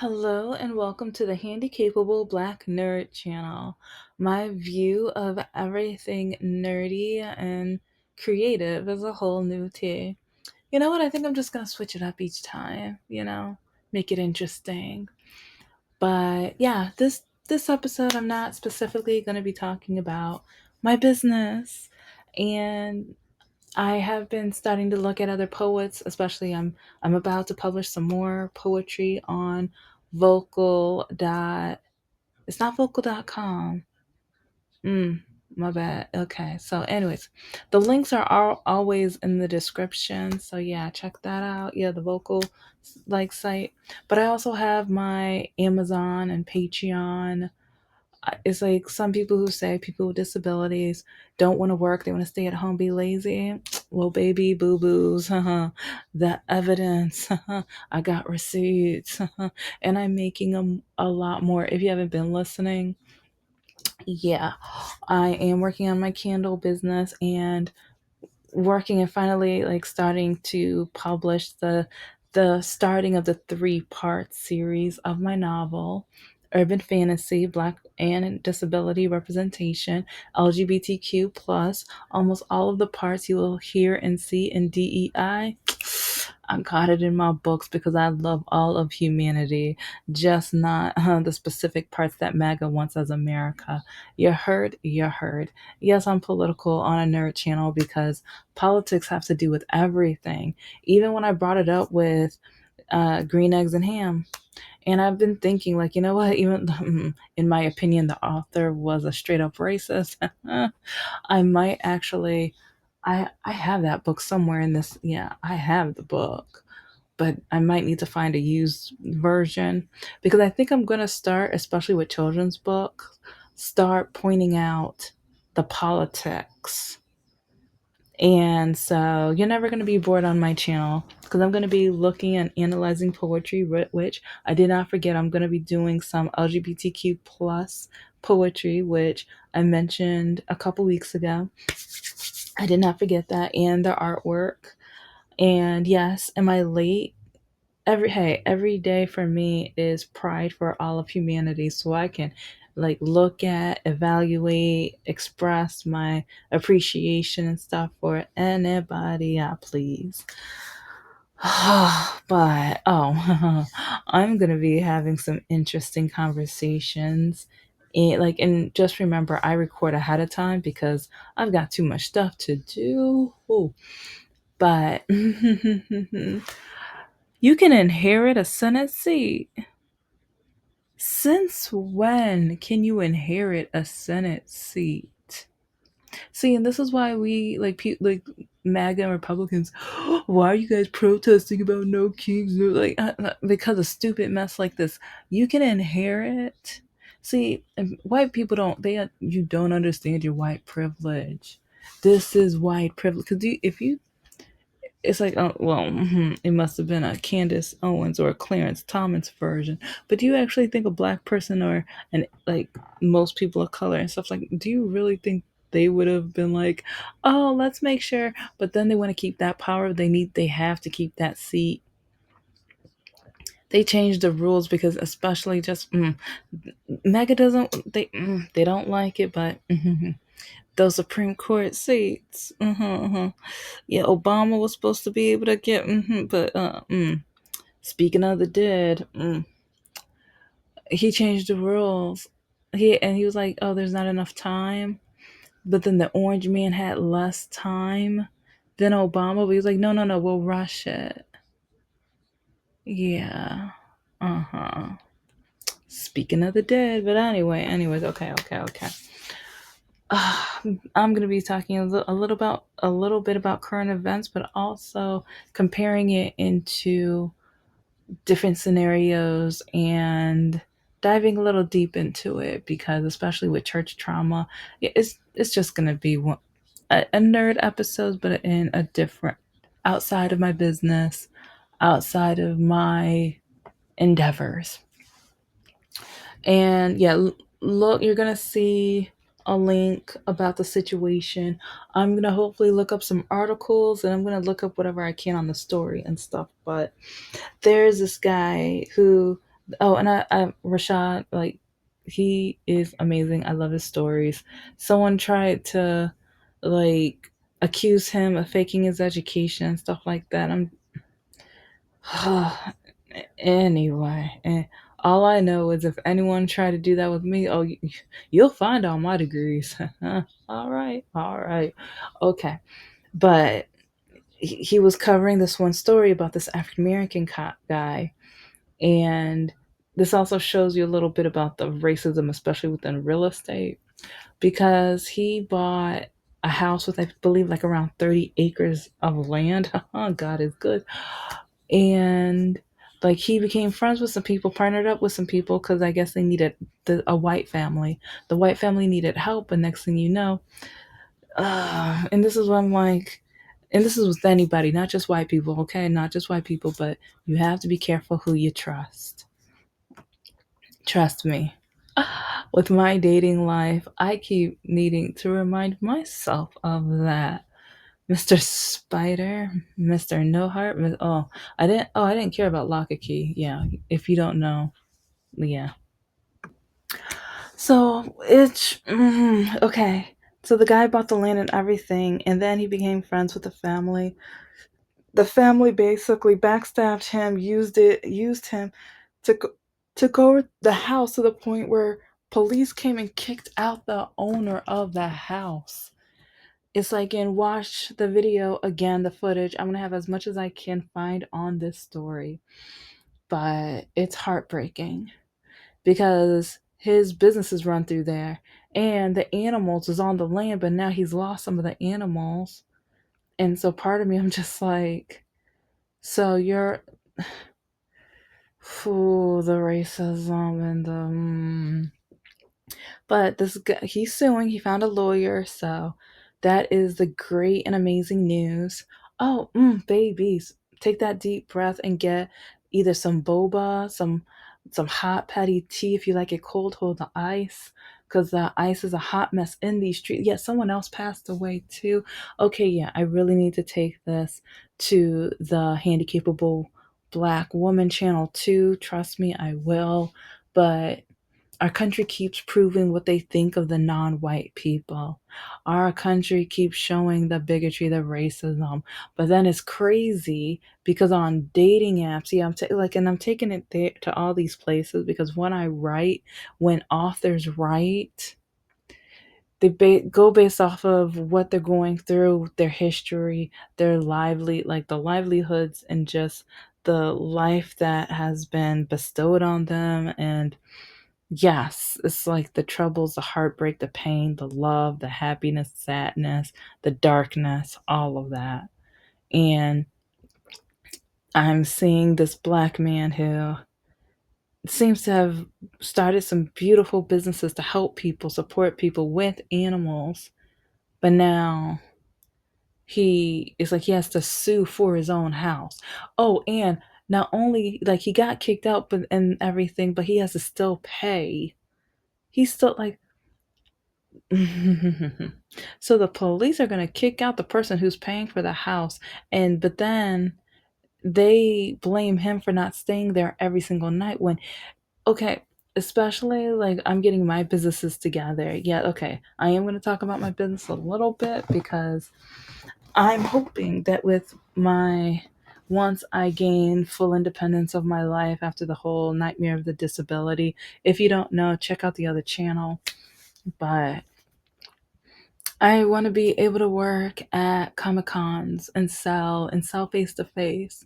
Hello and welcome to the Handicapable Black Nerd channel. My view of everything nerdy and creative is a whole new tea. You know what? I think I'm just gonna switch it up each time, make it interesting. But yeah, this episode I'm not specifically gonna be talking about my business. And I have been starting to look at other poets, especially I'm about to publish some more poetry on vocal dot it's not vocal.com. My bad. Okay. So anyways, the links are always in the description. So yeah, check that out. Yeah, the vocal site. But I also have my Amazon and Patreon. It's like some people who say people with disabilities don't want to work, they want to stay at home, be lazy. Well, baby boo boos, the evidence. I got receipts, and I'm making them a lot more. If you haven't been listening, yeah, I am working on my candle business and working and finally starting to publish the starting of the three-part series of my novel, urban fantasy, black and disability representation, LGBTQ plus. Almost all of the parts you will hear and see in DEI, I got it in my books because I love all of humanity, just not the specific parts that MAGA wants as America. You heard, you heard. Yes, I'm political on a nerd channel because politics have to do with everything. Even when I brought it up with green eggs and ham. And I've been thinking, like, you know what? Even in my opinion, the author was a straight up racist. I might actually, I have that book somewhere in this. Yeah, I have the book, but I might need to find a used version because I think I'm gonna start, especially with children's books, start pointing out the politics. And so you're never going to be bored on my channel because I'm going to be looking and analyzing poetry, which I did not forget. I'm going to be doing some LGBTQ plus poetry, which I mentioned a couple weeks ago. I did not forget that, and the artwork. And yes, am I late? Every day for me is pride for all of humanity, so I can look at, evaluate, express my appreciation and stuff for anybody I please. But I'm gonna be having some interesting conversations. And just remember, I record ahead of time because I've got too much stuff to do. Ooh. But you can inherit a Senate seat. Since when can you inherit a Senate seat? See, and this is why we MAGA and Republicans. Why are you guys protesting about no kings? Because of stupid mess like this. You can inherit. See, and white people don't. You don't understand your white privilege. This is white privilege. Because if you it's like, oh, well, it must have been a Candace Owens or a Clarence Thomas version. But do you actually think a black person and most people of color and stuff do you really think they would have been like, oh, let's make sure? But then they want to keep that power. They have to keep that seat. They changed the rules because, especially just Mega doesn't. They don't like it, but those Supreme Court seats. Yeah, Obama was supposed to be able to get, but speaking of the dead, he changed the rules. He was like, "Oh, there's not enough time." But then the Orange Man had less time than Obama. But he was like, "No, no, no, we'll rush it." Yeah. Speaking of the dead, but anyways, okay. Uh, I'm gonna be talking a little bit about current events, but also comparing it into different scenarios and diving a little deep into it because especially with church trauma, it's just going to be a nerd episode, but in a different, outside of my business, outside of my endeavors. And yeah, look, you're going to see a link about the situation. I'm going to hopefully look up some articles and I'm going to look up whatever I can on the story and stuff. But there's this guy who Oh, and Rashad, like, he is amazing. I love his stories. Someone tried to, like, accuse him of faking his education and stuff like that. I'm anyway. All I know is if anyone tried to do that with me, oh, you'll find all my degrees. All right, all right, okay. But he was covering this one story about this African American guy, and this also shows you a little bit about the racism, especially within real estate, because he bought a house with, I believe, like around 30 acres of land. God is good. And like he became friends with some people, partnered up with some people because I guess they needed a white family. The white family needed help, and next thing you know, and this is what I'm like, and this is with anybody, not just white people, okay? Not just white people, but you have to be careful who you trust. Trust me. With my dating life, I keep needing to remind myself of that. Mr. Spider, Mr. No Heart. I didn't care about Lock a Key. Yeah, if you don't know, yeah. So it's okay. So the guy bought the land and everything, and then he became friends with the family. The family basically backstabbed him, used him to go, to go the house to the point where police came and kicked out the owner of the house. It's like, and watch the video again, the footage. I'm gonna have as much as I can find on this story, but it's heartbreaking because his business is run through there, and the animals is on the land, but now he's lost some of the animals, and so part of me, I'm just like, so you're, the racism and the. But this guy, he's suing. He found a lawyer, so that is the great and amazing news. Oh, babies, take that deep breath and get either some boba, some hot patty tea if you like it cold. Hold the ice, because the ice is a hot mess in these streets. Yeah, someone else passed away too. Okay, yeah, I really need to take this to the Handicapable Black Woman channel too. Trust me, I will. But our country keeps proving what they think of the non white people. Our country keeps showing the bigotry, the racism. But then it's crazy because on dating apps, yeah, and I'm taking it there to all these places because when authors write, they go based off of what they're going through, their history, like the livelihoods, and just the life that has been bestowed on them. And yes, it's like the troubles, the heartbreak, the pain, the love, the happiness, sadness, the darkness, all of that. And I'm seeing this black man who seems to have started some beautiful businesses to help people, support people with animals. But now he is like he has to sue for his own house. Oh, and not only like he got kicked out but and everything, but he has to still pay. He's still like so the police are going to kick out the person who's paying for the house, and but then they blame him for not staying there every single night when, okay, especially like I'm getting my businesses together. Yeah, okay, I am going to talk about my business a little bit because I'm hoping that with my once I gain full independence of my life after the whole nightmare of the disability. If you don't know, check out the other channel. But I want to be able to work at Comic Cons and sell face to face.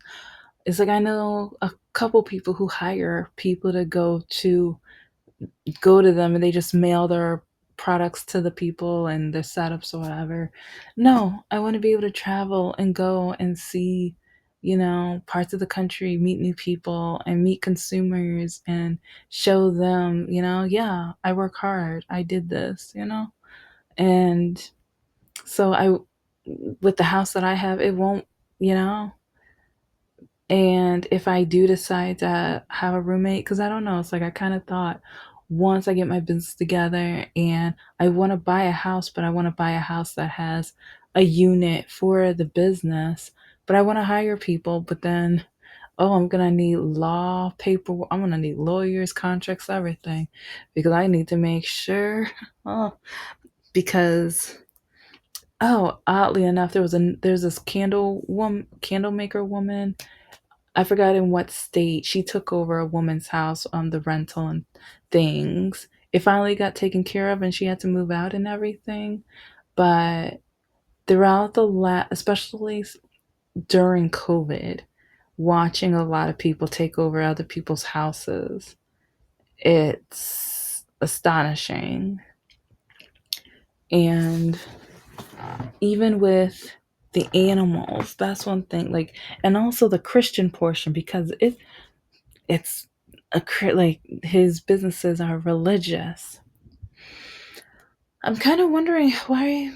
It's like I know a couple people who hire people to go to them, and they just mail their products to the people and their setups or whatever. No, I want to be able to travel and go and see, parts of the country, meet new people and meet consumers and show them, yeah, I work hard. I did this, And so with the house that I have, it won't, you know. And if I do decide to have a roommate, because I don't know, it's like I kind of thought once I get my business together and I want to buy a house, but I want to buy a house that has a unit for the business, but I want to hire people, but then Oh, I'm gonna need law paperwork. I'm gonna need lawyers, contracts, everything, because I need to make sure. Oh, because oddly enough, there's this candle maker woman. I forgot in what state she took over a woman's house on the rental and things. It finally got taken care of, and she had to move out and everything. But throughout especially during COVID, watching a lot of people take over other people's houses, it's astonishing. And even with the animals, that's one thing. Like, and also the Christian portion, because it's like his businesses are religious. I'm kind of wondering why,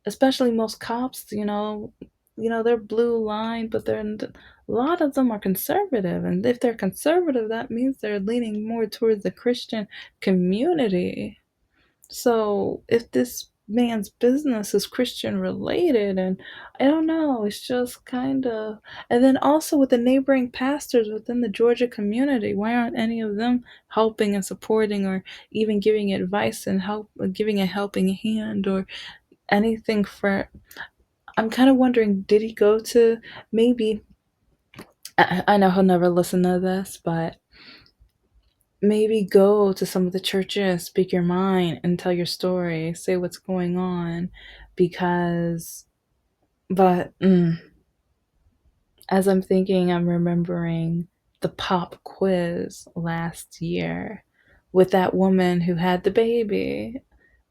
especially most cops, they're blue line, but a lot of them are conservative, and if they're conservative, that means they're leaning more towards the Christian community. So if this man's business is Christian related, and I don't know, it's just kind of. And then also with the neighboring pastors within the Georgia community, why aren't any of them helping and supporting, or even giving advice and giving a helping hand, or anything for. I'm kind of wondering, did he go to maybe. I know he'll never listen to this, but maybe go to some of the churches, speak your mind, and tell your story, say what's going on, because. But as I'm thinking, I'm remembering the pop quiz last year with that woman who had the baby.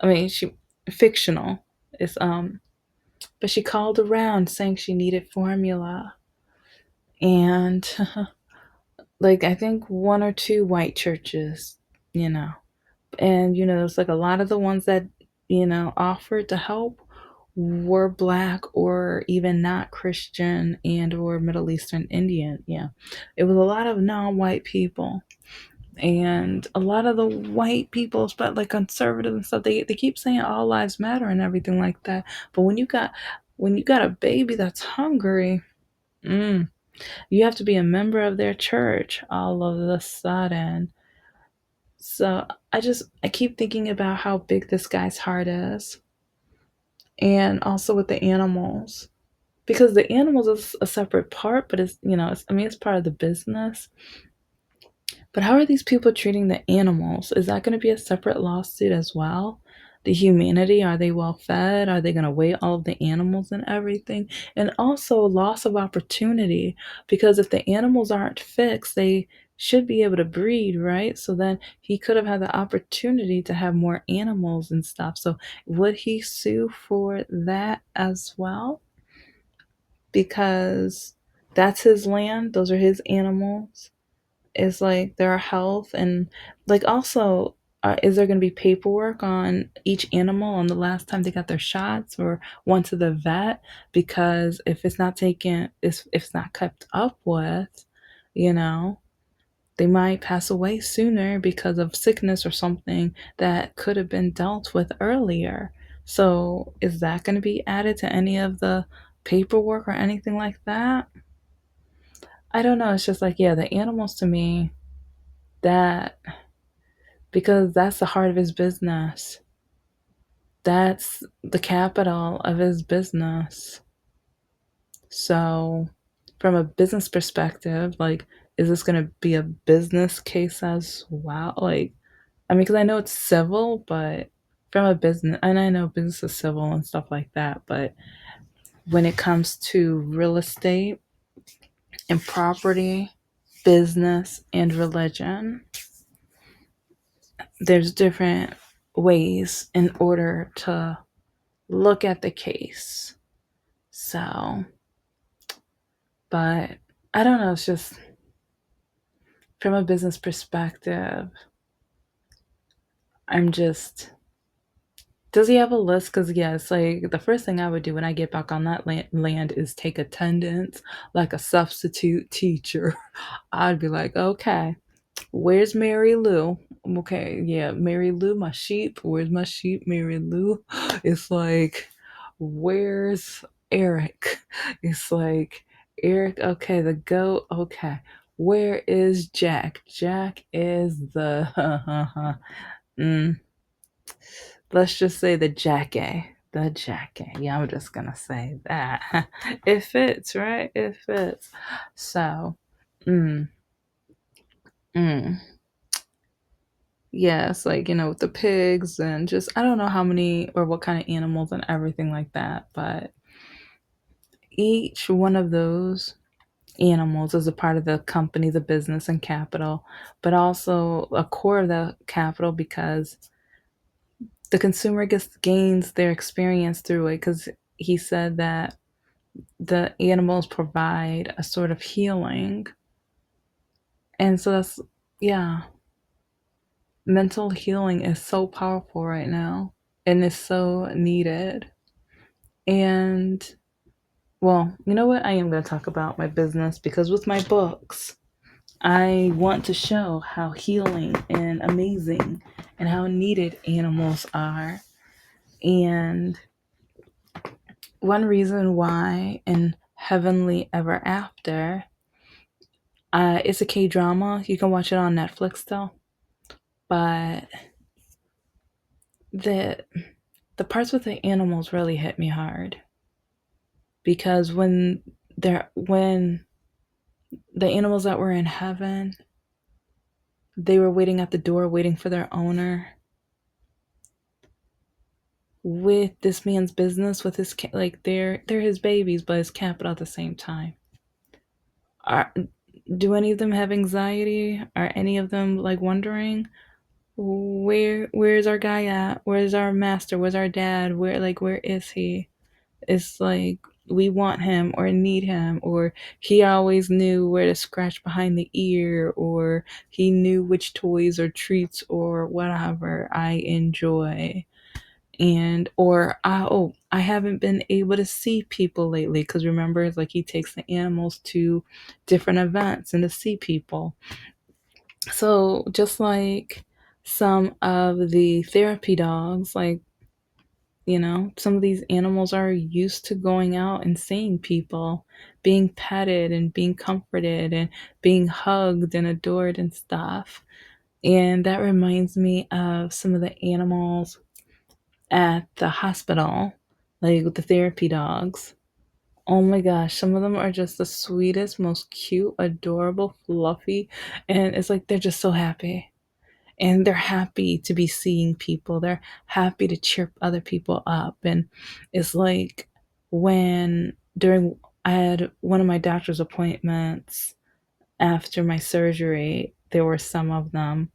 I mean, she fictional. It's but she called around saying she needed formula, and like I think one or two white churches, you know, and it's like a lot of the ones that offered to help were black or even not Christian and or Middle Eastern Indian. Yeah, it was a lot of non-white people, and a lot of the white people, but like conservative and stuff, they keep saying all lives matter and everything like that. But when you got a baby that's hungry, mm, you have to be a member of their church all of a sudden. So I keep thinking about how big this guy's heart is, and also with the animals, because the animals is a separate part, but it's part of the business. But how are these people treating the animals? Is that going to be a separate lawsuit as well? The humanity, are they well fed? Are they going to weigh all of the animals and everything? And also loss of opportunity, because if the animals aren't fixed, they should be able to breed, right? So then he could have had the opportunity to have more animals and stuff. So would he sue for that as well? Because that's his land, those are his animals. Is like their health, and like also, is there going to be paperwork on each animal on the last time they got their shots or went to the vet? Because if it's not taken, if it's not kept up with, you know they might pass away sooner because of sickness or something that could have been dealt with earlier. So is that going to be added to any of the paperwork or anything like that? I don't know. It's just like, yeah, the animals to me, that, because that's the heart of his business. That's the capital of his business. So, from a business perspective, like, is this going to be a business case as well? Like, I mean, because I know it's civil, but from a business, and I know business is civil and stuff like that, but when it comes to real estate and property, business, and religion, there's different ways in order to look at the case. So, but I don't know, it's just from a business perspective, I'm just. Does he have a list? Because, yeah, it's like the first thing I would do when I get back on that land is take attendance like a substitute teacher. I'd be like, okay, where's Mary Lou? Okay, yeah, Mary Lou, my sheep. Where's my sheep, Mary Lou? It's like, where's Eric? It's like, Eric, okay, the goat, okay. Where is Jack? Jack is the mm, let's just say the Jackie. The Jackie. Yeah, I'm just gonna say that. It fits, right? It fits. So, mm, mm. Yes, like, with the pigs and just, I don't know how many or what kind of animals and everything like that, but each one of those animals is a part of the company, the business, and capital, but also a core of the capital because the consumer gains their experience through it. Because he said that the animals provide a sort of healing, and so that's yeah, mental healing is so powerful right now and is so needed. And well, you know what? I am going to talk about my business because with my books, I want to show how healing and amazing and how needed animals are. And one reason why in Heavenly Ever After, it's a K drama. You can watch it on Netflix still. But the the parts with the animals really hit me hard because when the animals that were in heaven, they were waiting at the door, waiting for their owner with this man's business, with his like they're his babies, but his capital at the same time. Are, do any of them have anxiety? Are any of them like wondering where's our guy at? Where's our master? Where's our dad? Where is he? It's like we want him or need him, or he always knew where to scratch behind the ear, or he knew which toys or treats or whatever I enjoy. And or I haven't been able to see people lately because remember it's like he takes the animals to different events and to see people. So just like some of the therapy dogs, like some of these animals are used to going out and seeing people, being petted and being comforted and being hugged and adored and stuff. And that reminds me of some of the animals at the hospital, like with the therapy dogs. Oh my gosh, some of them are just the sweetest, most cute, adorable, fluffy, and it's like they're just so happy. And they're happy to be seeing people. They're happy to cheer other people up. And it's like when during I had one of my doctor's appointments after my surgery, there were some of them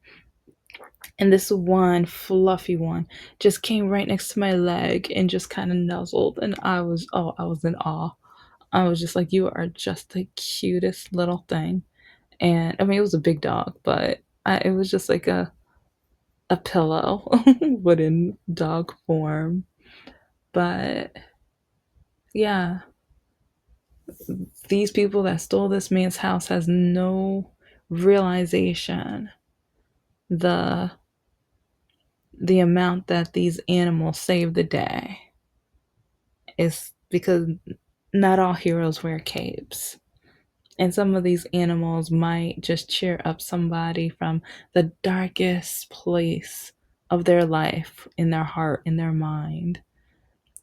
and this one fluffy one just came right next to my leg and just kind of nuzzled. And I was in awe. I was just like, you are just the cutest little thing. And I mean, it was a big dog, but it was just like a pillow, but in dog form. But yeah, these people that stole this man's house has no realization the the amount that these animals save the day is because not all heroes wear capes. And some of these animals might just cheer up somebody from the darkest place of their life, in their heart, in their mind.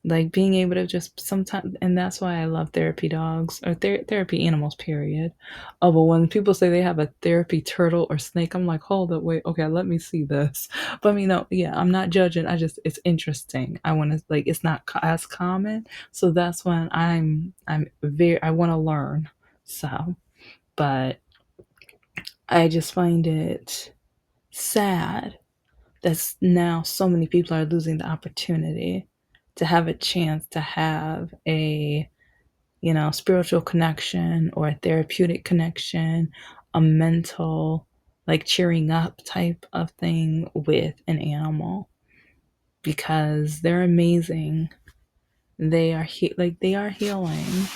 Like being able to just sometimes, and that's why I love therapy dogs or therapy animals, period. Oh, but when people say they have a therapy turtle or snake, I'm like, hold up, wait, okay, let me see this. But I mean, no, yeah, I'm not judging. It's interesting. I want to, like, it's not as common. So that's when I want to learn. So, but I just find it sad that now so many people are losing the opportunity to have a chance to have a spiritual connection or a therapeutic connection, a mental like cheering up type of thing with an animal because they're amazing. They are they are healing.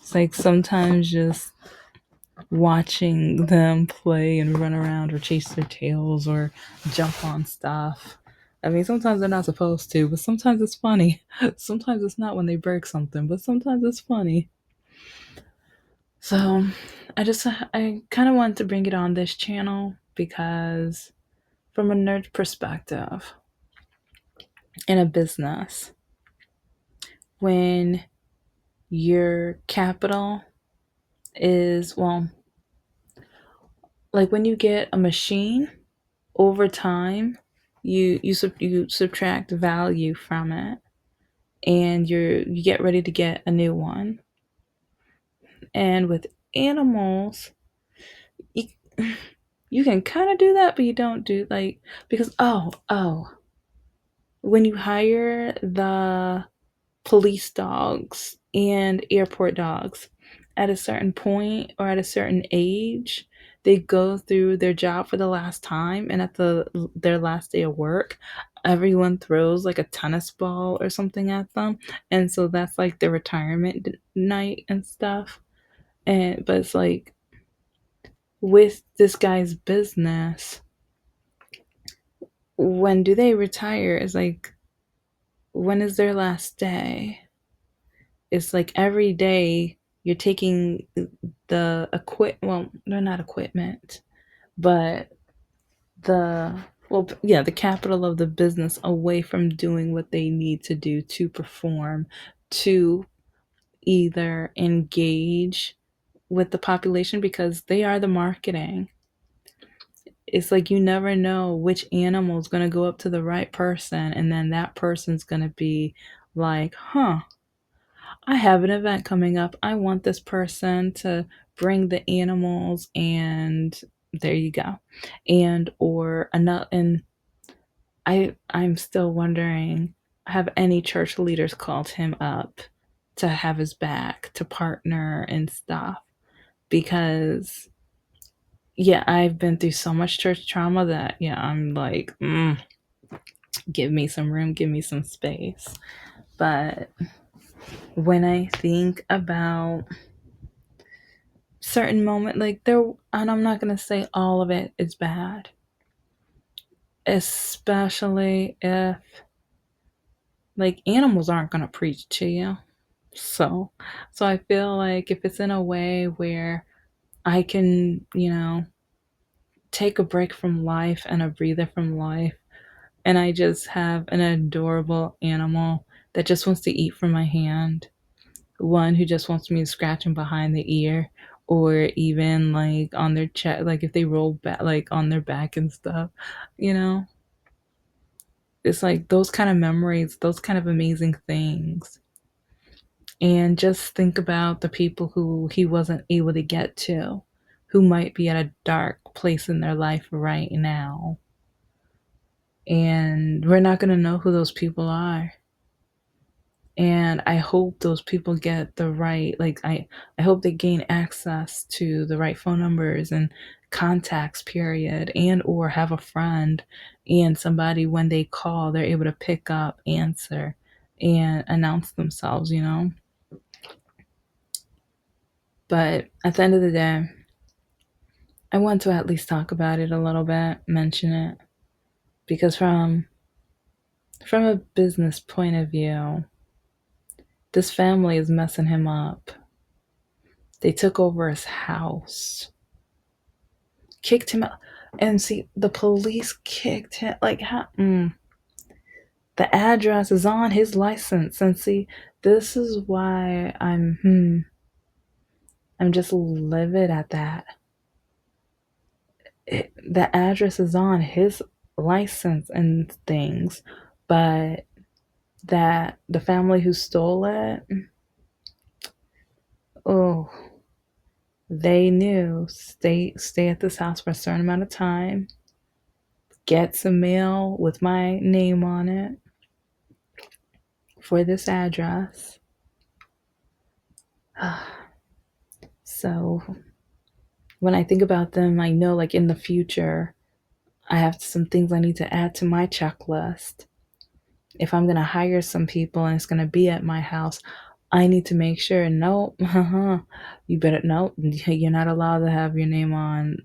It's like sometimes just watching them play and run around or chase their tails or jump on stuff. I mean, sometimes they're not supposed to, but sometimes it's funny. Sometimes it's not when they break something, but sometimes it's funny. So I kind of wanted to bring it on this channel because, from a nerd perspective in a business, when your capital is, well, like when you get a machine over time, you subtract value from it, and you get ready to get a new one. And with animals, you, you can kind of do that, but you don't do like, because when you hire the police dogs and airport dogs, at a certain point or at a certain age, they go through their job for the last time, and at their last day of work, everyone throws like a tennis ball or something at them, and so that's like their retirement night and stuff. And but it's like, with this guy's business, when do they retire? It's like, when is their last day? It's like every day you're taking the well, they're not equipment, but the, well, yeah, the capital of the business away from doing what they need to do to perform, to either engage with the population, because they are the marketing. It's like you never know which animal is going to go up to the right person, and then that person's going to be like, huh, I have an event coming up. I want this person to bring the animals, and there you go. And or another, and I'm still wondering, have any church leaders called him up to have his back, to partner and stuff? Because yeah, I've been through so much church trauma that, yeah, I'm like, give me some room, give me some space. But when I think about certain moment, like there, and I'm not going to say all of it is bad, especially if, like, animals aren't going to preach to you. So I feel like if it's in a way where I can, take a break from life and a breather from life, and I just have an adorable animal that just wants to eat from my hand, one who just wants me to scratch them behind the ear, or even like on their chest, like if they roll back, like on their back and stuff, you know? It's like those kind of memories, those kind of amazing things. And just think about the people who he wasn't able to get to, who might be at a dark place in their life right now. And we're not going to know who those people are. And I hope those people get the right, like, I hope they gain access to the right phone numbers and contacts, period, and or have a friend and somebody, when they call, they're able to pick up, answer, and announce themselves. But at the end of the day, I want to at least talk about it a little bit, mention it, because from a business point of view, this family is messing him up. They took over his house, kicked him out, and see, the police kicked him, like, how, the address is on his license, and see, this is why I'm just livid at that. The address is on his license and things, but that the family who stole it, oh, they knew, stay at this house for a certain amount of time, get some mail with my name on it for this address. So when I think about them, I know, like, in the future, I have some things I need to add to my checklist. If I'm going to hire some people and it's going to be at my house, I need to make sure, no, you better, no, you're not allowed to have your name on.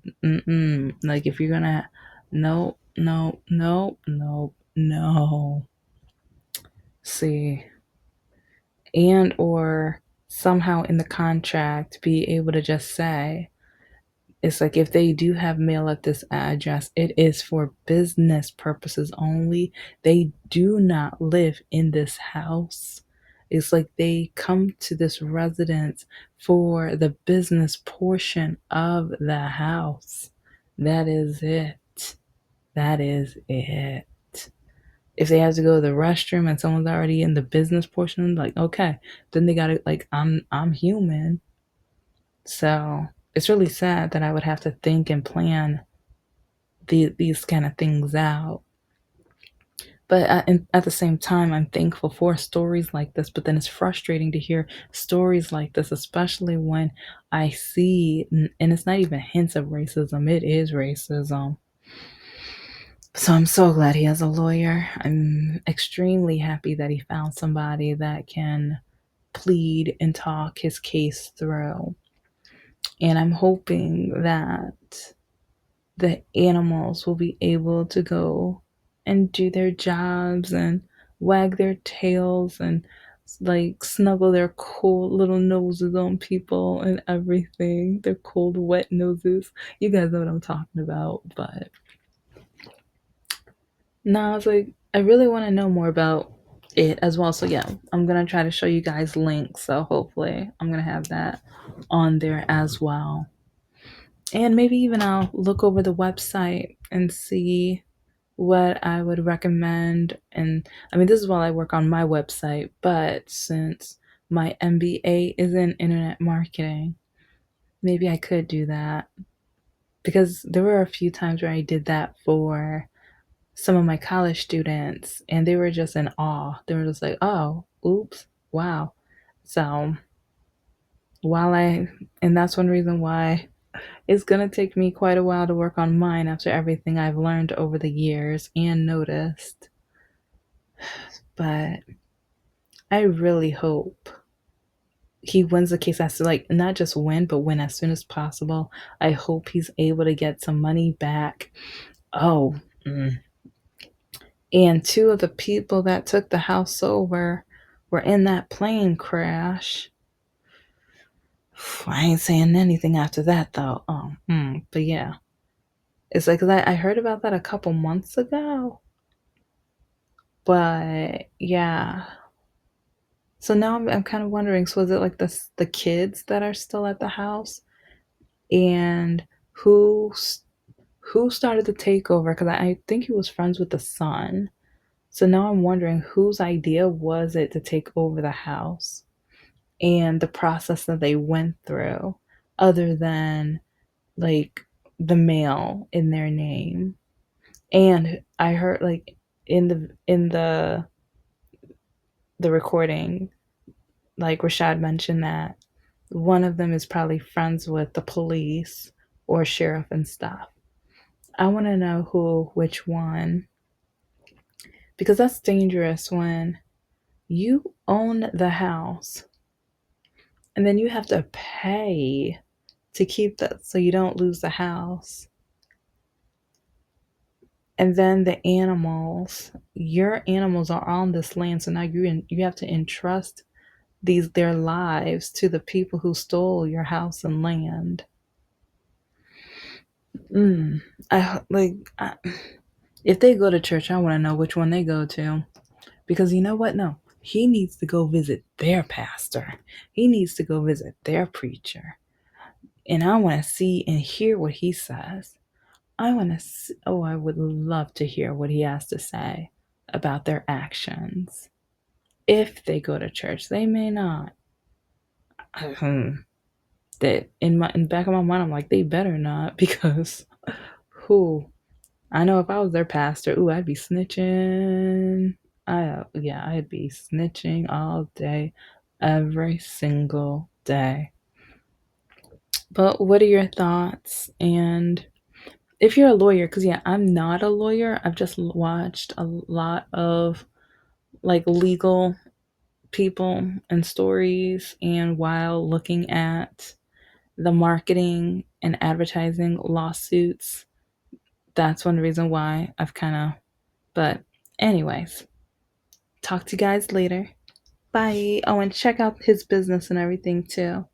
Like, if you're going to, no, no, no, no, no. See, and or somehow in the contract be able to just say, it's like if they do have mail at this address, it is for business purposes only. They do not live in this house. It's like they come to this residence for the business portion of the house. That is it. That is it. If they have to go to the restroom and someone's already in the business portion, like okay, then they gotta like I'm human. So it's really sad that I would have to think and plan these kind of things out. But at the same time, I'm thankful for stories like this. But then it's frustrating to hear stories like this, especially when I see, and it's not even hints of racism, it is racism. So I'm so glad he has a lawyer. I'm extremely happy that he found somebody that can plead and talk his case through. And I'm hoping that the animals will be able to go and do their jobs and wag their tails and like snuggle their cold little noses on people and everything. Their cold, wet noses. You guys know what I'm talking about. But no, I was like, I really want to know more about it as well. So yeah, I'm gonna try to show you guys links. So hopefully I'm gonna have that on there as well. And maybe even I'll look over the website and see what I would recommend. And I mean, this is while I work on my website, but since my MBA is in internet marketing, maybe I could do that because there were a few times where I did that for some of my college students and they were just in awe. They were just like, oh, oops, wow. So while I, and that's one reason why it's going to take me quite a while to work on mine after everything I've learned over the years and noticed. But I really hope he wins the case as to like not just win, but win as soon as possible. I hope he's able to get some money back. Oh, and two of the people that took the house over were in that plane crash. I ain't saying anything after that though. But yeah, it's like I heard about that a couple months ago. But yeah, so now I'm kind of wondering. So is it like the kids that are still at the house, and who started the takeover? Because I think he was friends with the son. So now I'm wondering whose idea was it to take over the house and the process that they went through, other than like the mail in their name. And I heard like in the recording, like Rashad mentioned that one of them is probably friends with the police or sheriff and stuff. I want to know which one, because that's dangerous when you own the house and then you have to pay to keep that so you don't lose the house. And then the animals, your animals are on this land, so now you have to entrust their lives to the people who stole your house and land. Mm. I like I, if they go to church, I want to know which one they go to. Because you know what? No, he needs to go visit their pastor. He needs to go visit their preacher. And I want to see and hear what he says. I want to see, oh, I would love to hear what he has to say about their actions. If they go to church, they may not. That in the back of my mind, I'm like, they better not because who? I know if I was their pastor, ooh, I'd be snitching. I'd be snitching all day, every single day. But what are your thoughts? And if you're a lawyer, because yeah, I'm not a lawyer. I've just watched a lot of like legal people and stories, and while looking at the marketing and advertising lawsuits, that's one reason why I've kind of. But anyways, talk to you guys later. Bye. Oh, and check out his business and everything too.